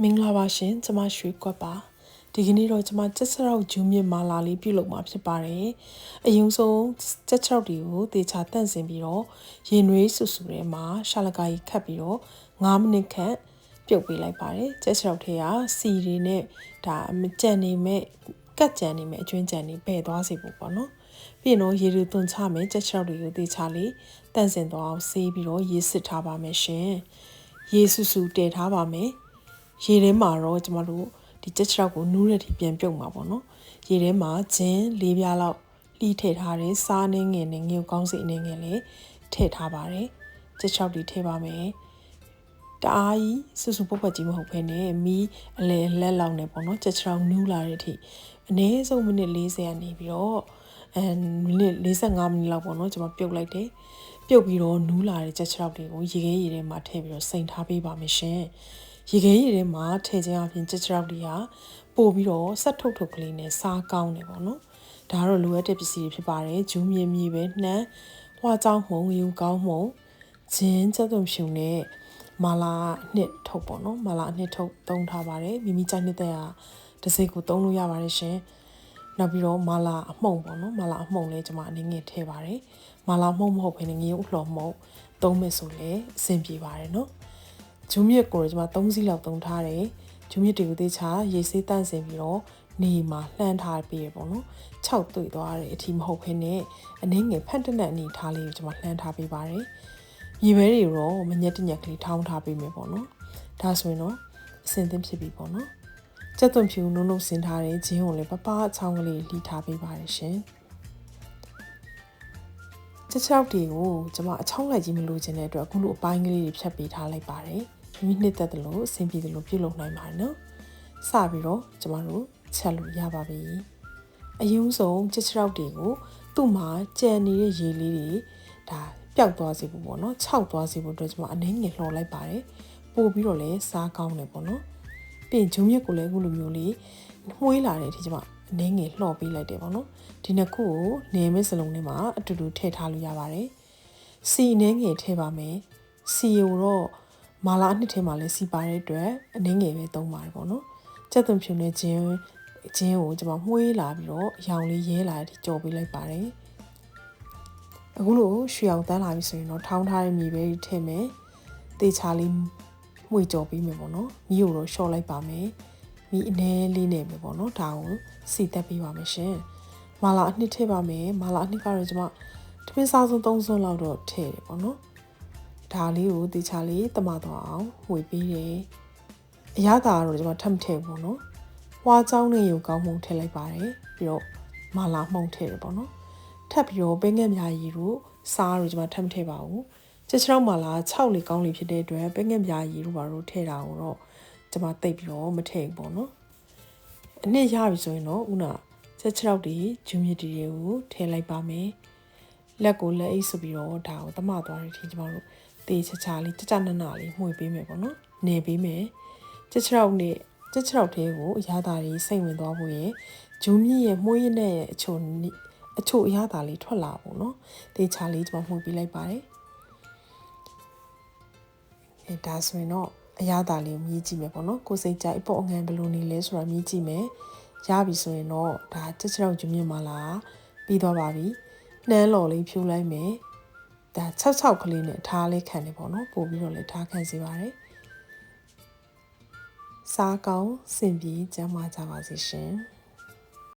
မင်္ဂလာပါရှင်ကျမရွှေကွက်ပါဒီကနေ့တော့ကျမကြက်စရောက်ဂျူးမြင့်မာလာလေးပြုလုပ်မှာဖြစ်ပါတယ်အရင်ဆုံးကြက်စရောက်တွေကိုတေချာတန့်စင်ပြီးတော့ရေနွေးဆူဆူထဲမှာရှာလကာကြီးခတ်ပြီးတော့9မိနစ်ခန့်ပြုတ်ပေးလိုက်ပါတယ်ကြက်စရောက်တွေကစီတွေနဲ့ဒါမကြံနေမဲ့ကတ်ကြံနေမဲ့အကျွင်းကြံနေပဲ့သွားစေဖို့ပေါ့နော်ပြီးရင်တော့ရေတွေသွန်ချမယ်ကြက်စရောက်တွေကိုတေချာလေးတန့်စင်သွားအောင်ဆေးပြီးတော့ရေစစ်ထားပါမယ်ရှင်ရေဆူဆူတည်ထားပါမယ်ရေထဲမှာတော့ကျမတို့ဒီကြက်ချောက်ကိုနူးတဲ့ထိပြန်ပြုတ်မှာပေါ့နော်ရေထဲမှာဂျင်း၄ပြားလောက်လှီးထည့်ထားတယ်စားနေငယ်နဲ့ငရုတ်ကောင်းစီအနေငယ်လေးထည့်ထားပါတယ်ကြက်ချောက်တွေထည့်ပါမယ်တအားကြီးဆူဆူပုတ်ပုတ်ကြီးမဟုတ်ဘဲနဲ့မီးအလဲလက်လောက်နဲ့ပေါ့နော်ကြက်ချောက်နူးလာတဲ့အထိအနည်းဆုံးမိနစ်40ကနေပြီးတော့မိနစ်45မိနစ်လောက်ပေါ့နော်ကျွန်မပြုတ်လိုက်တယ်ပြုတ်ပြီးတော့နူးလာတဲ့ကြက်ချောက်တွေကိုရေခဲရေထဲမှာထည့်ပြီးတော့စိမ်ထားပေးပါမယ်ရှင်ရေခဲရေထဲမှာထည့်ခြင်းအပြင်ကြက်ချောက်တွေကပို့ပြီးတော့ဆက်ထုတ်ထုတ်ကလေးနဲ့စားကောင်းတယ်ပေါ့နော်ဒါကတော့လိုအပ်တဲ့ပစ္စည်းတွေဖြစ်ပါတယ်ဂျူးမြေမြေပဲနှမ်းဟွာကြောင်းမှုံယူကောင်းမှုံဂျင်းချက်သွန်ဖြူနဲ့မာလာနှစ်ထုတ်ပေါ့နော်မာလာနှစ်ထုတ်သုံးထားပါတယ်မိမိကြိုက်တဲ့ဟာတစ်စိတ်ကိုသုံးလို့ရပါတယ်ရှင်နောက်ပြီးတော့မာလာအမှုံပေါ့နော်မာလာအမှုံလေးကျွန်မအနေငယ်ထည့်ပါတယ်မာလာမှုံမဟုတ်ဘဲနဲ့ငရုတ်လှော်မှုံသုံးမယ်ဆိုလဲအဆင်ပြေပါတယ်နော်ဂျူးမြစ်ကိုကျွန်မ3စီးလောက်သုံးထားတယ်ဂျူးမြစ်တွေကိုသေချာရေဆေးတန့်စင်ပြီးတော့နေမှာလှမ်းထားပေးရပေါ့နော်6တွေ့သွားတဲ့အထိမဟုတ်ဘဲနဲ့အနည်းငယ်ဖက်တက်တဲ့အနေထားလေးကိုကျွန်မလှမ်းထားပေးပါတယ်မြေပဲတွေတော့မညက်တညက်ကလေးထောင်းထားပေးမယ်ပေါ့နော်ဒါဆိုရင်တော့အဆင်သင့်ဖြစ်ပြီပေါ့နော်ကြက်သွန်ဖြူနုံနုံဆင်ထားတဲ့ဂျင်းကိုလည်းပပအချောင်းကလေးလှီးထားပေးပါတယ်ရှင်ကြက်ချောက်တွေကိုကျွန်မအချောင်းလိုက်ကြီးမလို့ခြင်းတဲ့အတွက်အခုလိုအပိုင်းကလေးတွေဖြတ်ပေးထားလိုက်ပါတယ်မိနစ်သက်တယ်လို့အဆင်ပြေတယ်လို့ပြုလုပ်နိုင်ပါတယ်နော်စပြီးတော့ကျမတို့ချက်လို့ရပါပြီအရင်ဆုံးကြက်ချောက်တွေကိုသူ့မှာကြံနေတဲ့ရေလေးတွေဒါပျောက်သွားစေဖို့ပေါ့နော်ခြောက်သွားစေဖို့အတွက်ကျမအနှင်းငယ်လှော်လိုက်ပါတယ်ပို့ပြီးတော့လည်းစားကောင်းတယ်ပေါ့နော်ပြီးဂျုံမြက်ကိုလည်းအခုလိုမျိုးလေးမှွေးလာတဲ့အထိကျမအနှင်းငယ်လှော်ပေးလိုက်တယ်ပေါ့နော်ဒီနှစ်ခုကိုနေမဲစလုံးထဲမှာအတူတူထည့်ထားလို့ရပါတယ်စီအနှင်းငယ်ထည့်ပါမယ်စီကိုတော့မာလာအနှစ်ထဲမှာလည်းစီပါတဲ့အတွက်အနှင်းငယ်ပဲသုံးပါတယ်ပေါ့နော်ကြက်သွန်ဖြူနဲ့ဂျင်းကိုကျွန်မမှွေးလာပြီးတော့အရောင်လေးရဲလာတဲ့အထိကြော်ပေးလိုက်ပါတယ်အခုလိုရွှေအောင်တန်းလာပြီဆိုရင်တော့ထောင်းထားတဲ့မြေပဲတွေထည့်မယ်တေချာလေးမှွေကြော်ပေးမယ်ပေါ့နော်မီးကိုတော့လျှော့လိုက်ပါမယ်မီးအနည်းလေးနဲ့ပဲပေါ့နော်ဒါကိုစီတက်ပေးပါမယ်ရှင်မာလာအနှစ်ထည့်ပါမယ်မာလာအနှစ်ကတော့ကျွန်မတပင်းစားဆုံး3စွန်းလောက်တော့ထည့်တယ်ပေါ့နော်ဒါလေးကိုတေချာလေးတမတော့အောင်ဝေပေးတယ်အရသာကတော့ကျွန်မထပ်မထည့်ဘူးနော်ဝါကြောင်းနဲ့ရုပ်ကောင်းမှုထည့်လိုက်ပါတယ်ပြီးတော့မာလာမှုန်ထည့်တယ်ပေါ့နော်ထပ်ပြီးတော့ပဲငက်မြာရည်တို့စားတို့ကျွန်မထပ်မထည့်ပါဘူးကြက်ချောက်မာလာ6လေကောင်းလေဖြစ်တဲ့အတွက်ပဲငက်မြာရည်တို့ဘာလို့ထည့်တာကိုတော့ကျွန်မသိပ်ပြီးတော့မထည့်ဘူးပေါ့နော်အနှစ်ရပြီဆိုရင်တော့ဦးနာကြက်ချောက်တွေဂျူးမြစ်တွေကိုထည့်လိုက်ပါမယ်လက်ကိုလက်အိတ်ဆိုပြီးတော့ဒါကိုတမသွားတဲ့အထိကျွန်တော်တို့တေးချာလေးကြနနလေးမှွေပေးမယ်ပေါ့နော်နေပေးမယ်ကြက်ချောက်နဲ့ကြက်ချောက်သေးကိုအရသာလေးစိတ်ဝင်သွားဖို့ရယ်ဂျူးမြစ်ရဲ့မှွေးရတဲ့အချိုအရသာလေးထွက်လာဖို့နော်တေးချာလေးကျွန်တော်မှွေပေးလိုက်ပါတယ်ဒါဆိုရင်တော့အရသာလေးကိုမြည်ကြည့်မယ်ပေါ့နော်ကိုစိတ်ကြိုက်ပေါ့အငံဘယ်လိုနေလဲဆိုတာမြည်ကြည့်မယ်ရပြီဆိုရင်တော့ဒါကြက်ချောက်ဂျူးမြစ်မှာလားပြီးသွားပါပြီနှမ်းလော်လေးဖြူလိုက်မယ်ဒါ66ကလေးနဲ့ထားလေးခံနေပေါ့နော်ပို့ပြီးတော့လည်းထားခံစေပါတယ်စားကောင်းစင်ပြေကျန်းမာကြပါစေရှင်